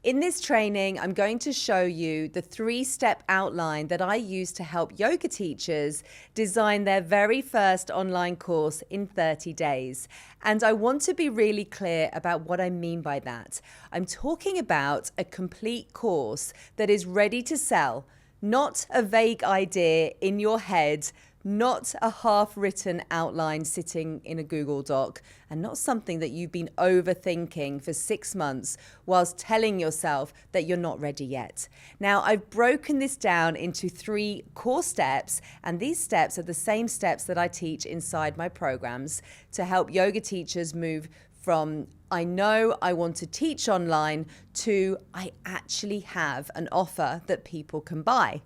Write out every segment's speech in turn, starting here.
In this training, I'm going to show you the 3-step outline that I use to help yoga teachers design their very first online course in 30 days. And I want to be really clear about what I mean by that. I'm talking about a complete course that is ready to sell, not a vague idea in your head, not a half-written outline sitting in a Google Doc, and not something that you've been overthinking for 6 months whilst telling yourself that you're not ready yet. Now, I've broken this down into 3 core steps, and these steps are the same steps that I teach inside my programs to help yoga teachers move from I know I want to teach online to I actually have an offer that people can buy.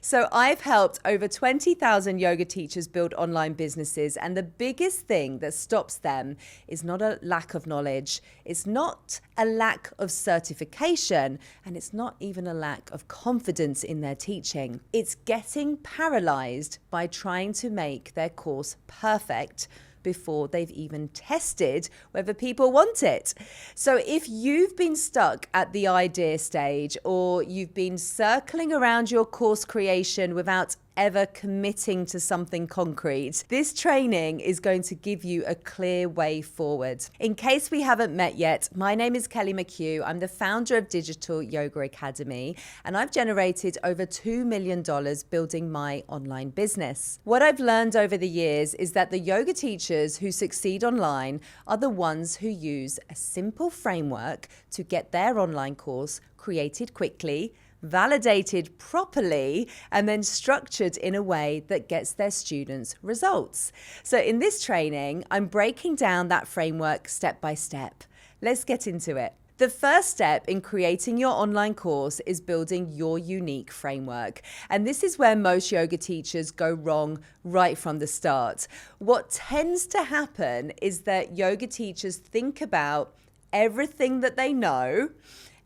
So I've helped over 20,000 yoga teachers build online businesses, and the biggest thing that stops them is not a lack of knowledge, it's not a lack of certification, and it's not even a lack of confidence in their teaching. It's getting paralyzed by trying to make their course perfect before they've even tested whether people want it. So if you've been stuck at the idea stage, or you've been circling around your course creation without ever committing to something concrete, this training is going to give you a clear way forward. In case we haven't met yet, my name is Kelly McHugh. I'm the founder of Digital Yoga Academy, and I've generated over $2 million building my online business. What I've learned over the years is that the yoga teachers who succeed online are the ones who use a simple framework to get their online course created quickly, validated properly, and then structured in a way that gets their students results. So in this training, I'm breaking down that framework step by step. Let's get into it. The first step in creating your online course is building your unique framework. And this is where most yoga teachers go wrong right from the start. What tends to happen is that yoga teachers think about everything that they know,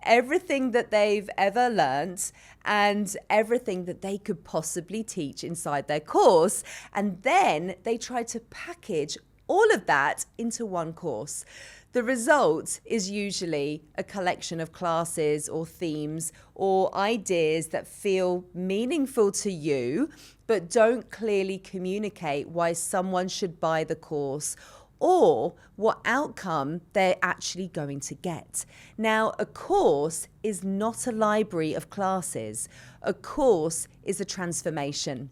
everything that they've ever learned, and everything that they could possibly teach inside their course. And then they try to package all of that into one course. The result is usually a collection of classes or themes or ideas that feel meaningful to you, but don't clearly communicate why someone should buy the course or what outcome they're actually going to get. Now, a course is not a library of classes. A course is a transformation.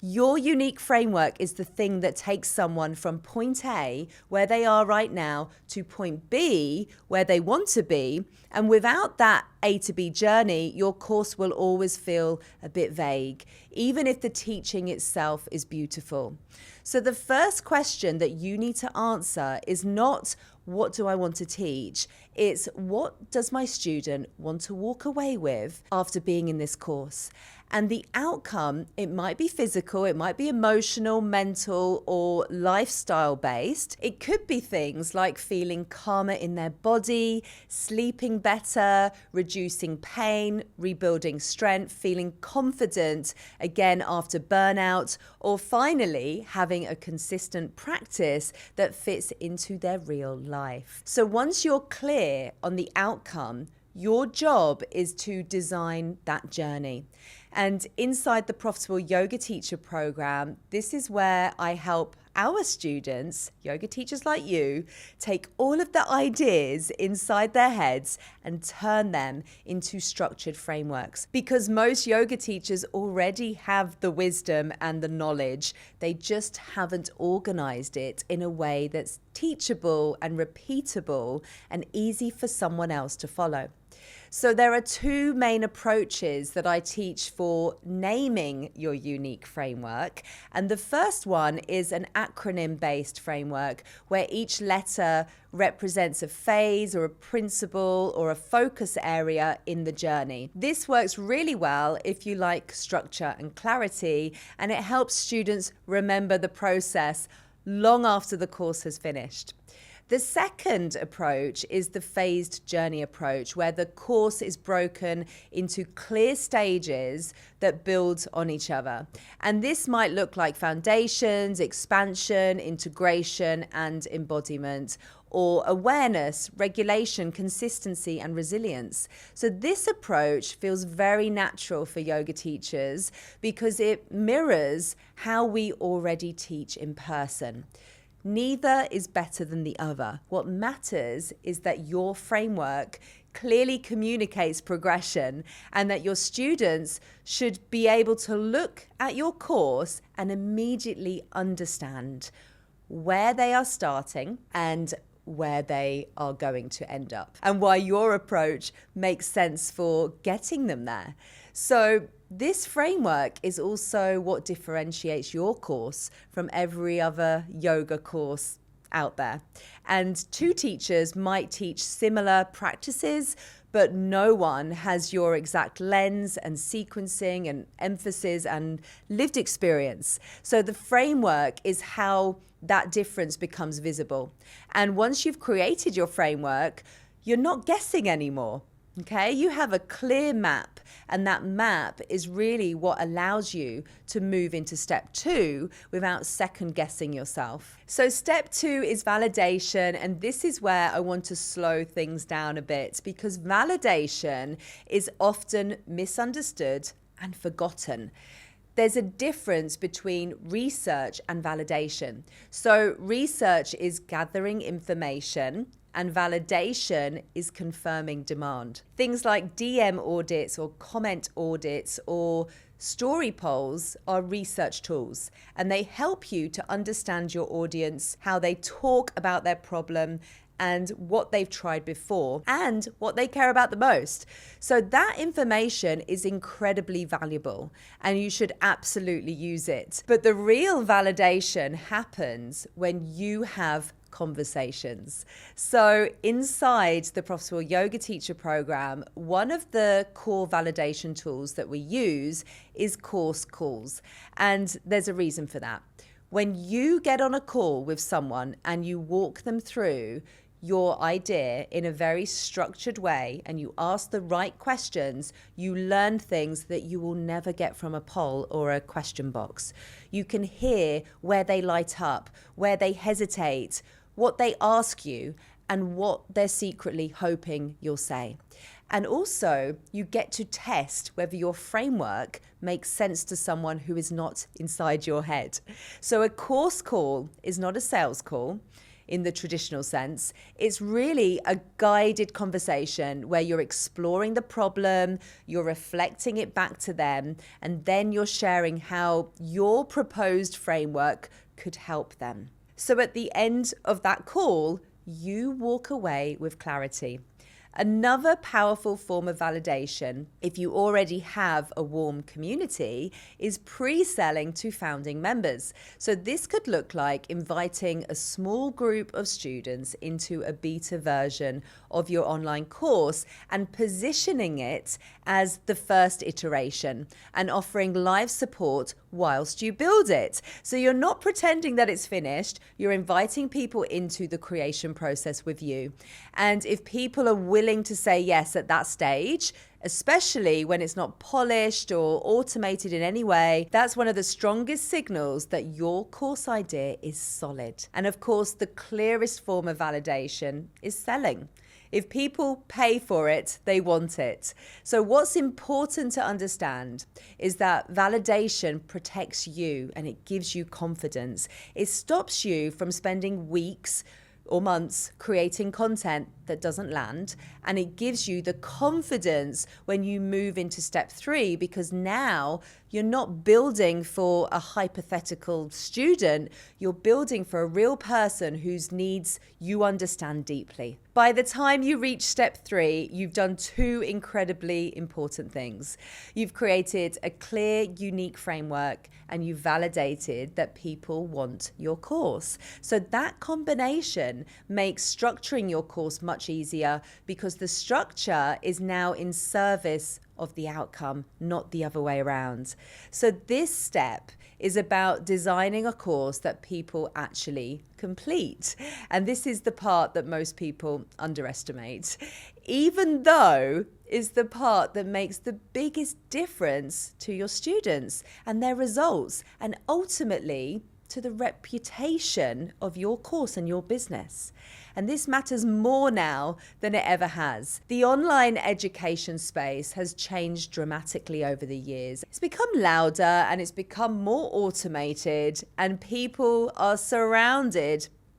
Your unique framework is the thing that takes someone from point A, where they are right now, to point B, where they want to be. And without that A to B journey, your course will always feel a bit vague, even if the teaching itself is beautiful. So the first question that you need to answer is not, what do I want to teach? It's, what does my student want to walk away with after being in this course? And the outcome, it might be physical, it might be emotional, mental, or lifestyle based. It could be things like feeling calmer in their body, sleeping better, reducing pain, rebuilding strength, feeling confident again after burnout, or finally having a consistent practice that fits into their real life. So once you're clear on the outcome, your job is to design that journey. And inside the Profitable Yoga Teacher program, this is where I help our students, yoga teachers like you, take all of the ideas inside their heads and turn them into structured frameworks. Because most yoga teachers already have the wisdom and the knowledge, they just haven't organized it in a way that's teachable and repeatable and easy for someone else to follow. So there are 2 main approaches that I teach for naming your unique framework. And the first one is an acronym-based framework where each letter represents a phase or a principle or a focus area in the journey. This works really well if you like structure and clarity, and it helps students remember the process long after the course has finished. The second approach is the phased journey approach, where the course is broken into clear stages that build on each other. And this might look like foundations, expansion, integration, and embodiment, or awareness, regulation, consistency, and resilience. So this approach feels very natural for yoga teachers because it mirrors how we already teach in person. Neither is better than the other. What matters is that your framework clearly communicates progression and that your students should be able to look at your course and immediately understand where they are starting and where they are going to end up, and why your approach makes sense for getting them there. So this framework is also what differentiates your course from every other yoga course out there. And two teachers might teach similar practices, but no one has your exact lens and sequencing and emphasis and lived experience. So the framework is how that difference becomes visible. And once you've created your framework, you're not guessing anymore. Okay, you have a clear map, and that map is really what allows you to move into step 2 without second guessing yourself. So step 2 is validation, and this is where I want to slow things down a bit because validation is often misunderstood and forgotten. There's a difference between research and validation. So research is gathering information, and validation is confirming demand. Things like DM audits or comment audits or story polls are research tools, and they help you to understand your audience, how they talk about their problem, and what they've tried before, and what they care about the most. So that information is incredibly valuable, and you should absolutely use it. But the real validation happens when you have conversations. So inside the Profitable Yoga Teacher program, one of the core validation tools that we use is course calls. And there's a reason for that. When you get on a call with someone and you walk them through your idea in a very structured way and you ask the right questions, you learn things that you will never get from a poll or a question box. You can hear where they light up, where they hesitate, what they ask you, and what they're secretly hoping you'll say. And also, you get to test whether your framework makes sense to someone who is not inside your head. So a course call is not a sales call in the traditional sense. It's really a guided conversation where you're exploring the problem, you're reflecting it back to them, and then you're sharing how your proposed framework could help them. So at the end of that call, you walk away with clarity. Another powerful form of validation, if you already have a warm community, is pre-selling to founding members. So this could look like inviting a small group of students into a beta version of your online course and positioning it as the first iteration and offering live support whilst you build it. So you're not pretending that it's finished, you're inviting people into the creation process with you. And if people are willing to say yes at that stage, especially when it's not polished or automated in any way, that's one of the strongest signals that your course idea is solid. And of course, the clearest form of validation is selling. If people pay for it, they want it. So what's important to understand is that validation protects you and it gives you confidence. It stops you from spending weeks or months creating content that doesn't land, and it gives you the confidence when you move into step 3, because now you're not building for a hypothetical student, you're building for a real person whose needs you understand deeply. By the time you reach step 3, you've done 2 incredibly important things. You've created a clear, unique framework, and you've validated that people want your course. So that combination makes structuring your course much much easier because the structure is now in service of the outcome, not the other way around. So this step is about designing a course that people actually complete. And this is the part that most people underestimate, even though is the part that makes the biggest difference to your students and their results, and ultimately to the reputation of your course and your business. And this matters more now than it ever has. The online education space has changed dramatically over the years. It's become louder and it's become more automated, and people are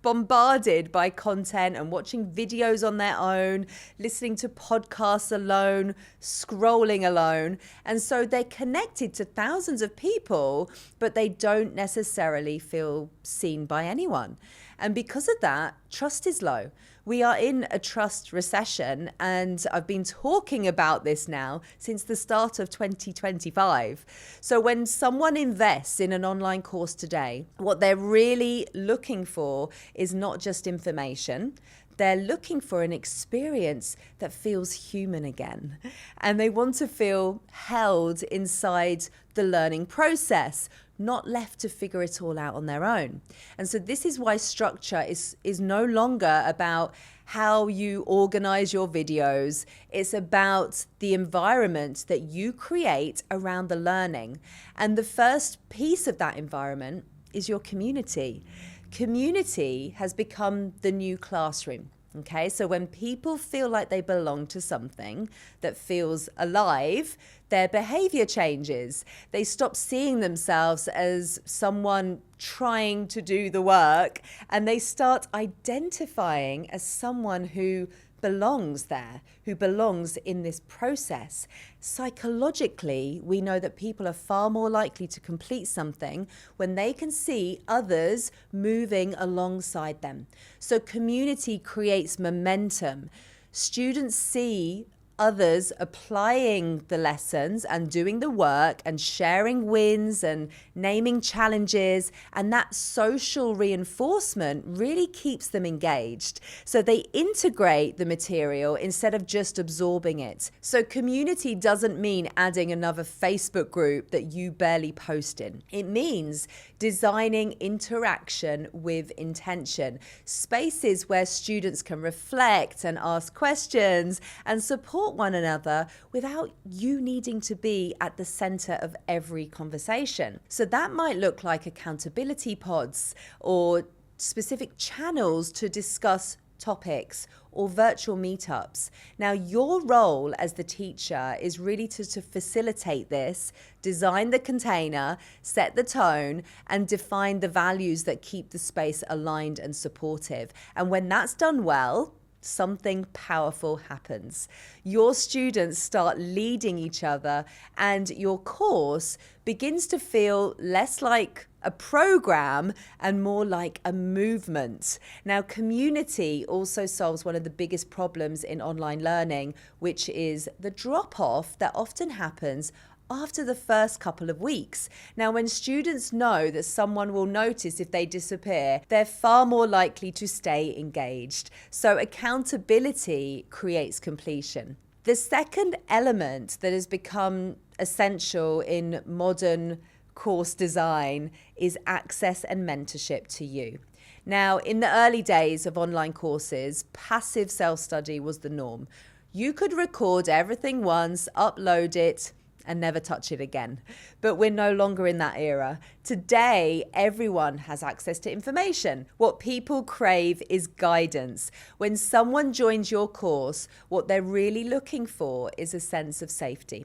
bombarded by content and watching videos on their own, listening to podcasts alone, scrolling alone. And so they're connected to thousands of people, but they don't necessarily feel seen by anyone. And because of that, trust is low. We are in a trust recession, and I've been talking about this now since the start of 2025. So when someone invests in an online course today, what they're really looking for is not just information. They're looking for an experience that feels human again. And they want to feel held inside the learning process, not left to figure it all out on their own. And so this is why structure is no longer about how you organize your videos. It's about the environment that you create around the learning. And the first piece of that environment is your community. Community has become the new classroom. Okay, so when people feel like they belong to something that feels alive, their behavior changes. They stop seeing themselves as someone trying to do the work, and they start identifying as someone who belongs there, who belongs in this process. Psychologically, we know that people are far more likely to complete something when they can see others moving alongside them. So community creates momentum. Students see others applying the lessons and doing the work and sharing wins and naming challenges, and that social reinforcement really keeps them engaged. So they integrate the material instead of just absorbing it. So community doesn't mean adding another Facebook group that you barely post in. It means designing interaction with intention, spaces where students can reflect and ask questions and support one another without you needing to be at the center of every conversation. So that might look like accountability pods or specific channels to discuss topics or virtual meetups. Now, your role as the teacher is really to facilitate this, design the container, set the tone, and define the values that keep the space aligned and supportive. And when that's done well, something powerful happens. Your students start leading each other, and your course begins to feel less like a program and more like a movement. Now, community also solves one of the biggest problems in online learning, which is the drop-off that often happens after the first couple of weeks. Now, when students know that someone will notice if they disappear, they're far more likely to stay engaged. So accountability creates completion. The second element that has become essential in modern course design is access and mentorship to you. Now, in the early days of online courses, passive self-study was the norm. You could record everything once, upload it, and never touch it again. But we're no longer in that era. Today, everyone has access to information. What people crave is guidance. When someone joins your course, what they're really looking for is a sense of safety.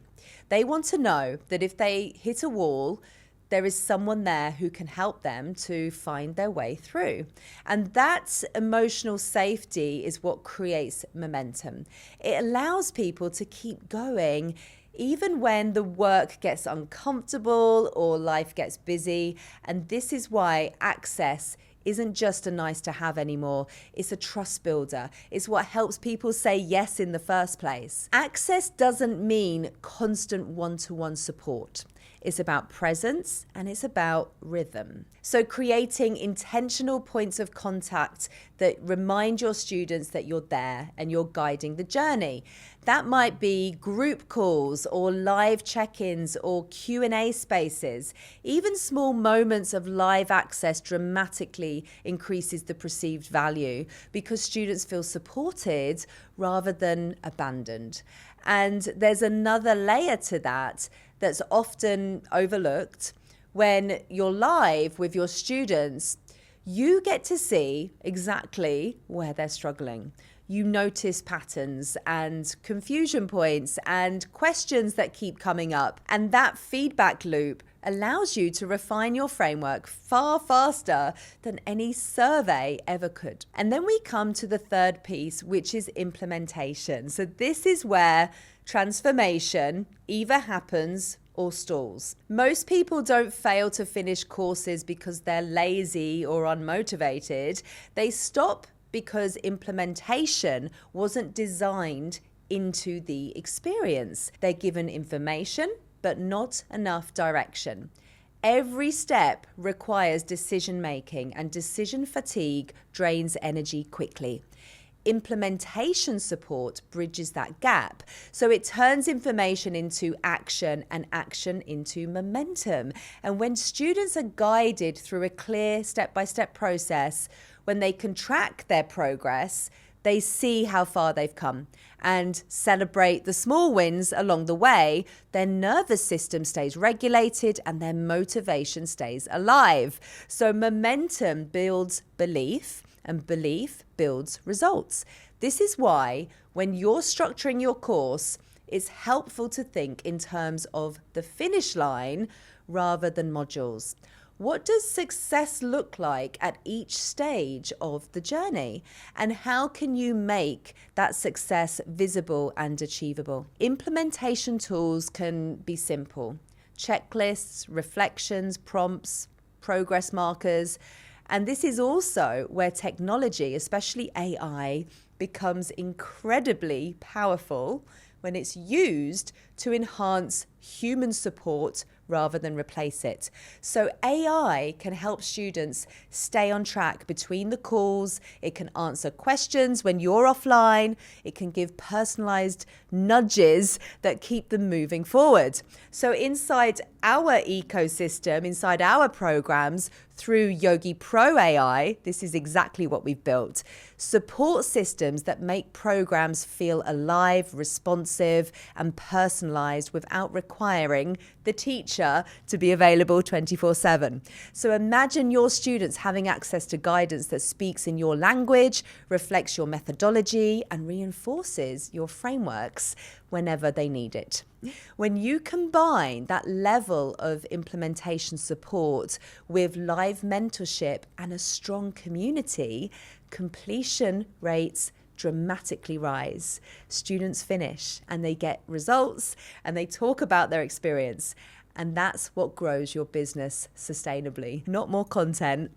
They want to know that if they hit a wall, there is someone there who can help them to find their way through. And that emotional safety is what creates momentum. It allows people to keep going even when the work gets uncomfortable or life gets busy. And this is why access isn't just a nice to have anymore. It's a trust builder. It's what helps people say yes in the first place. Access doesn't mean constant one-to-one support. it's about presence, and it's about rhythm. So creating intentional points of contact that remind your students that you're there and you're guiding the journey. That might be group calls or live check-ins or Q&A spaces. Even small moments of live access dramatically increases the perceived value because students feel supported rather than abandoned. And there's another layer to that that's often overlooked. When you're live with your students, you get to see exactly where they're struggling. You notice patterns and confusion points and questions that keep coming up. And that feedback loop allows you to refine your framework far faster than any survey ever could. And then we come to the third piece, which is implementation. So this is where transformation either happens or stalls. Most people don't fail to finish courses because they're lazy or unmotivated. They stop because implementation wasn't designed into the experience. They're given information, but not enough direction. Every step requires decision making, and decision fatigue drains energy quickly. Implementation support bridges that gap. So it turns information into action and action into momentum. And when students are guided through a clear step-by-step process, when they can track their progress, they see how far they've come and celebrate the small wins along the way. Their nervous system stays regulated and their motivation stays alive. So momentum builds belief, and belief builds results. This is why when you're structuring your course, it's helpful to think in terms of the finish line rather than modules. What does success look like at each stage of the journey? And how can you make that success visible and achievable? Implementation tools can be simple. Checklists, reflections, prompts, progress markers. And this is also where technology, especially AI, becomes incredibly powerful when it's used to enhance human support rather than replace it. So AI can help students stay on track between the calls. It can answer questions when you're offline. It can give personalized nudges that keep them moving forward. So inside our ecosystem, inside our programs, through Yogi Pro AI, this is exactly what we've built. Support systems that make programs feel alive, responsive, and personalized without requiring the teacher to be available 24/7. So imagine your students having access to guidance that speaks in your language, reflects your methodology, and reinforces your frameworks whenever they need it. When you combine that level of implementation support with live mentorship and a strong community, completion rates dramatically rise. Students finish and they get results and they talk about their experience. And that's what grows your business sustainably. Not more content,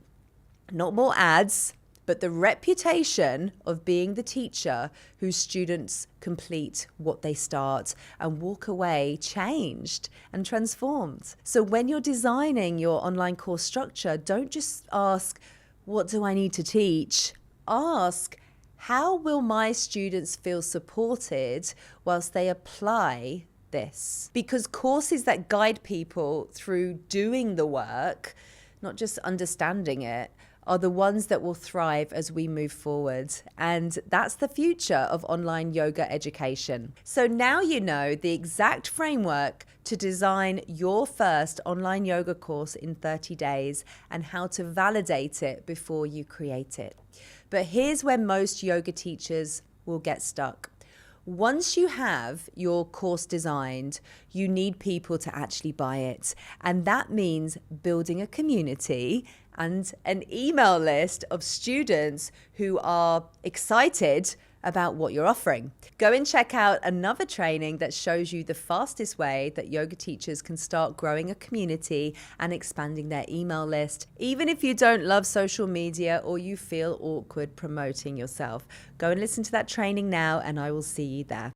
not more ads, but the reputation of being the teacher whose students complete what they start and walk away changed and transformed. So when you're designing your online course structure, don't just ask, what do I need to teach? Ask, how will my students feel supported whilst they apply this? Because courses that guide people through doing the work, not just understanding it, are the ones that will thrive as we move forward. And that's the future of online yoga education. So now you know the exact framework to design your first online yoga course in 30 days and how to validate it before you create it. But here's where most yoga teachers will get stuck. Once you have your course designed, you need people to actually buy it. And that means building a community and an email list of students who are excited about what you're offering. Go and check out another training that shows you the fastest way that yoga teachers can start growing a community and expanding their email list, even if you don't love social media or you feel awkward promoting yourself. Go and listen to that training now, and I will see you there.